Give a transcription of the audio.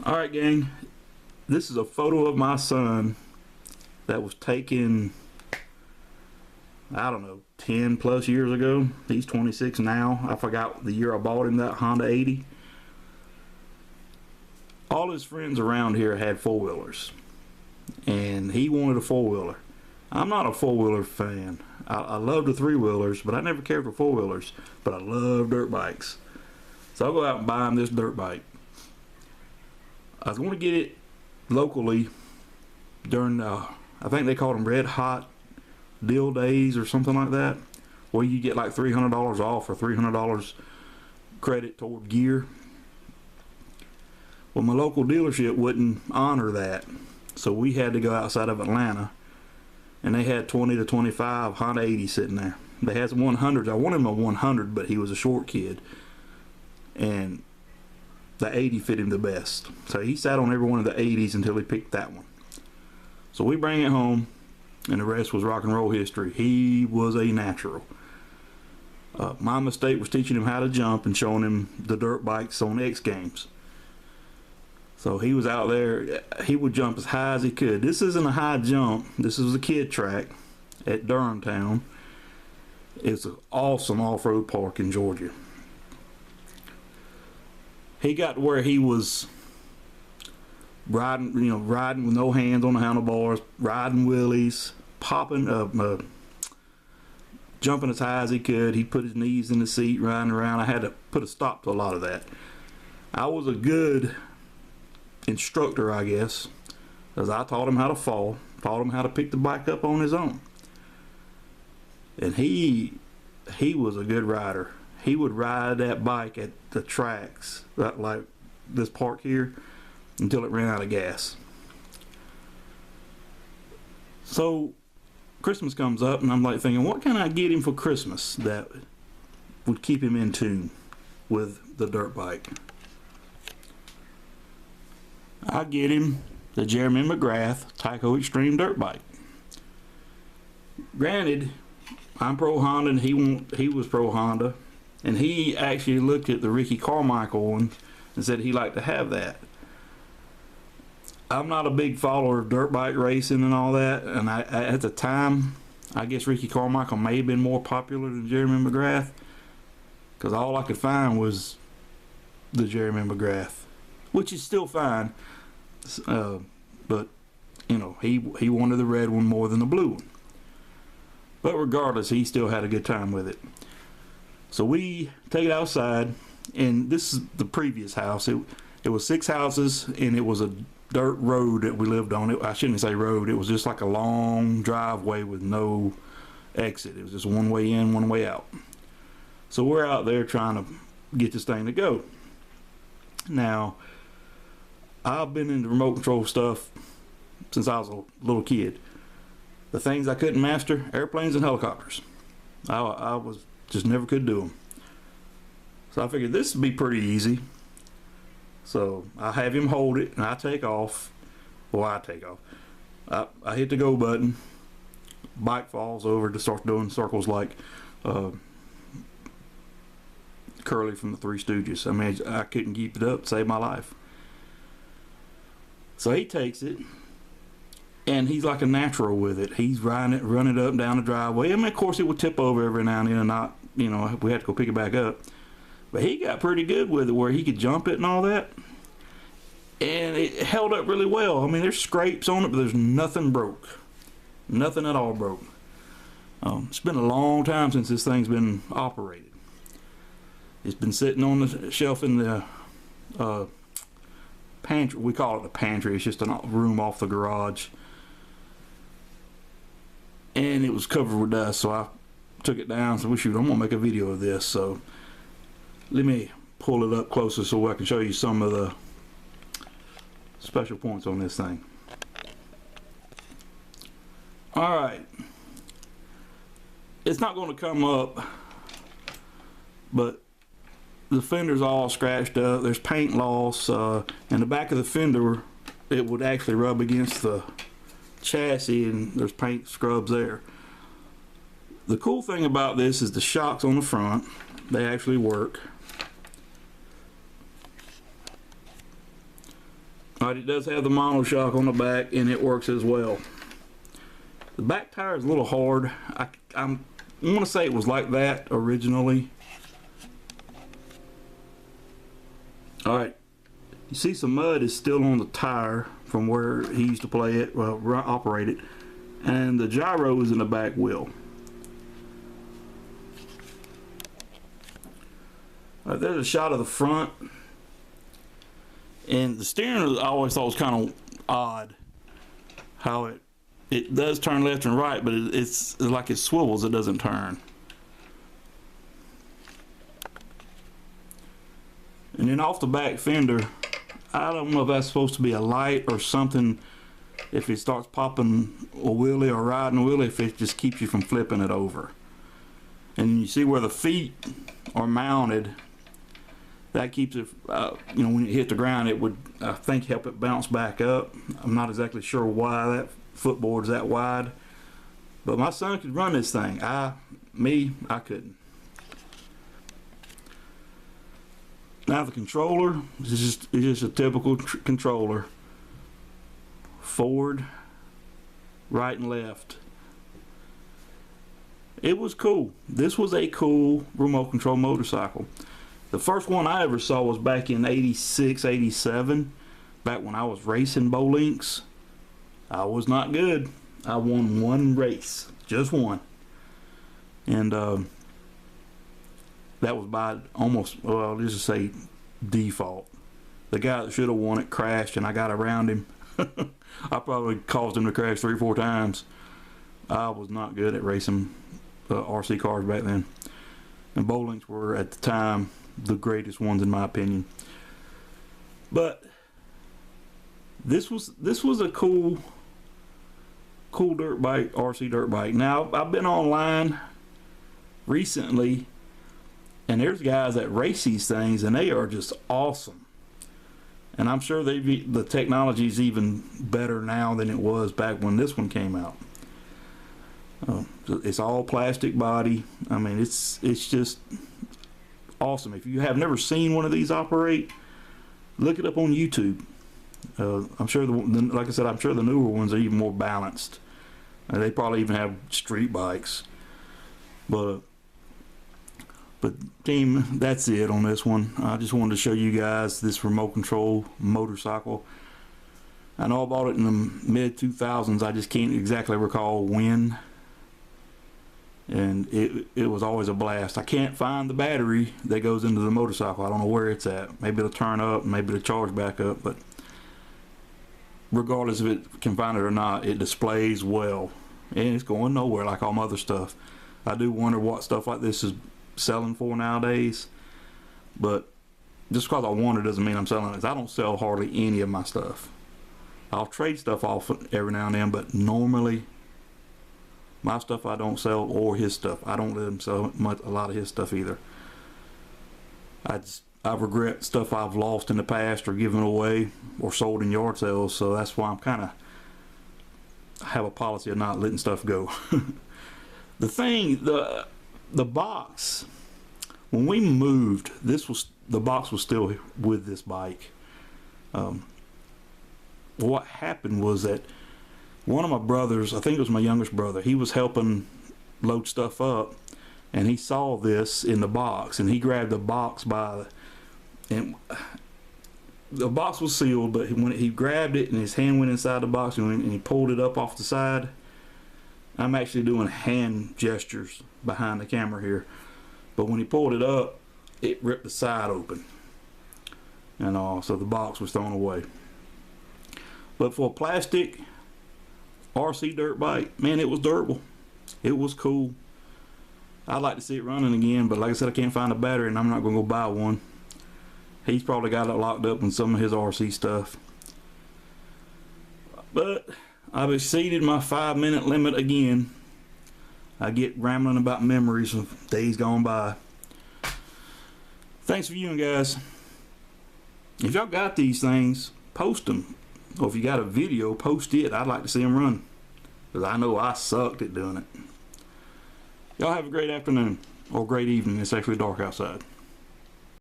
Alright gang, this is a photo of my son that was taken, I don't know, 10 plus years ago. He's 26 now. I forgot the year I bought him that Honda 80. All his friends around here had four-wheelers, and he wanted a four-wheeler. I'm not a four-wheeler fan. I love the three-wheelers, but I never cared for four-wheelers. But I love dirt bikes. So I'll go out and buy him this dirt bike. I was going to get it locally during, I think they called them red hot deal days or something like that, where you get like $300 off or $300 credit toward gear. Well, my local dealership wouldn't honor that, so we had to go outside of Atlanta, and they had 20 to 25 Honda 80 sitting there. They had some 100s. I wanted him a 100, but he was a short kid, and the 80 fit him the best. So he sat on every one of the 80s until he picked that one. So we bring it home, and the rest was rock and roll history. He was a natural. My mistake was teaching him how to jump and showing him the dirt bikes on X Games. So he was out there, he would jump as high as he could. This isn't a high jump. This is a kid track at Durham Town. It's an awesome off-road park in Georgia. He got to where he was riding, riding with no hands on the handlebars, riding wheelies, popping up, jumping as high as he could. He put his knees in the seat, riding around. I had to put a stop to a lot of that. I was a good instructor, I guess, because I taught him how to fall, taught him how to pick the bike up on his own. And he was a good rider. He would ride that bike at the tracks, like this park here, until it ran out of gas. So Christmas comes up, and I'm like thinking, what can I get him for Christmas that would keep him in tune with the dirt bike? I get him the Jeremy McGrath Tyco X-Treme dirt bike. Granted, I'm pro Honda and he was pro Honda, and he actually looked at the Ricky Carmichael one and said he liked to have that. I'm not a big follower of dirt bike racing and all that, and at the time, I guess Ricky Carmichael may have been more popular than Jeremy McGrath, because all I could find was the Jeremy McGrath, which is still fine, but he wanted the red one more than the blue one. But regardless, he still had a good time with it. So we take it outside, and this is the previous house. It was 6 houses, and it was a dirt road that we lived on. I shouldn't say road. It was just like a long driveway with no exit. It was just one way in, one way out. So we're out there trying to get this thing to go. Now, I've been into remote control stuff since I was a little kid. The things I couldn't master: airplanes and helicopters. I was just never could do them. So I figured this would be pretty easy. So I have him hold it, and I take off. Well, I take off. I hit the go button. Bike falls over to start doing circles like Curly from the Three Stooges. I mean, I couldn't keep it up to save my life. So he takes it, and he's like a natural with it. He's riding it, running it up and down the driveway. I mean, of course, it would tip over every now and then, and not, we had to go pick it back up. But he got pretty good with it, where he could jump it and all that. And it held up really well. I mean, there's scrapes on it, but there's nothing broke. Nothing at all broke. It's been a long time since this thing's been operated. It's been sitting on the shelf in the pantry. We call it the pantry. It's just a room off the garage. And it was covered with dust, so I took it down. So, shoot, I'm going to make a video of this. So let me pull it up closer so I can show you some of the special points on this thing. Alright, it's not going to come up, but the fender's all scratched up. There's paint loss, and the back of the fender, it would actually rub against the chassis, and there's paint scrubs there. The cool thing about this is the shocks on the front. They actually work. Alright, it does have the monoshock on the back, and it works as well. The back tire is a little hard. I want to say it was like that originally. Alright, you see some mud is still on the tire from where he used to play it, well, operate it, and the gyro is in the back wheel. There's a shot of the front, and the steering I always thought was kind of odd how it does turn left and right, but it's like it swivels, it doesn't turn. And then off the back fender, I don't know if that's supposed to be a light or something, if it starts popping a wheelie or riding a wheelie, if it just keeps you from flipping it over. And you see where the feet are mounted, that keeps it, you know, when it hit the ground, it would, I think, help it bounce back up. I'm not exactly sure why that footboard's that wide, but my son could run this thing. I couldn't. Now the controller is just a typical controller. Forward, right and left. It was cool. This was a cool remote control motorcycle. The first one I ever saw was back in 86, 87, back when I was racing Bolinks. I was not good. I won one race, just one. And that was by almost, well, let's just say default. The guy that should have won it crashed, and I got around him. I probably caused him to crash 3 or 4 times. I was not good at racing RC cars back then. And Bolinks were, at the time, the greatest ones in my opinion. But this was a cool dirt bike, RC dirt bike. Now I've been online recently, and there's guys that race these things, and they are just awesome. And I'm sure the technology is even better now than it was back when this one came out. It's all plastic body. I mean, it's just awesome. If you have never seen one of these operate, look it up on YouTube. I'm sure, like I said, I'm sure the newer ones are even more balanced. They probably even have street bikes. But team, that's it on this one. I just wanted to show you guys this remote control motorcycle. I know I bought it in the mid 2000s. I just can't exactly recall when. And it was always a blast. I can't find the battery that goes into the motorcycle. I don't know where it's at. Maybe it'll turn up, maybe it'll charge back up, but regardless if it can find it or not, it displays well. And it's going nowhere like all my other stuff. I do wonder what stuff like this is selling for nowadays, but just because I wonder doesn't mean I'm selling it. I don't sell hardly any of my stuff. I'll trade stuff off every now and then, but normally my stuff I don't sell, or his stuff. I don't let him sell a lot of his stuff either. I regret stuff I've lost in the past or given away or sold in yard sales, so that's why I have a policy of not letting stuff go. The thing, the box, when we moved, the box was still with this bike. What happened was that one of my brothers, I think it was my youngest brother, he was helping load stuff up, and he saw this in the box, and he grabbed the box and the box was sealed, but when he grabbed it and his hand went inside the box and he pulled it up off the side. I'm actually doing hand gestures behind the camera here, but when he pulled it up, it ripped the side open, and so the box was thrown away. But for a plastic RC dirt bike, man, it was durable. It was cool. I'd like to see it running again, but like I said, I can't find a battery, and I'm not going to go buy one. He's probably got it locked up in some of his RC stuff. But I've exceeded my 5-minute limit again. I get rambling about memories of days gone by. Thanks for viewing, guys. If y'all got these things, post them. Or if you got a video, post it. I'd like to see them run, because I know I sucked at doing it. Y'all have a great afternoon, or great evening. It's actually dark outside.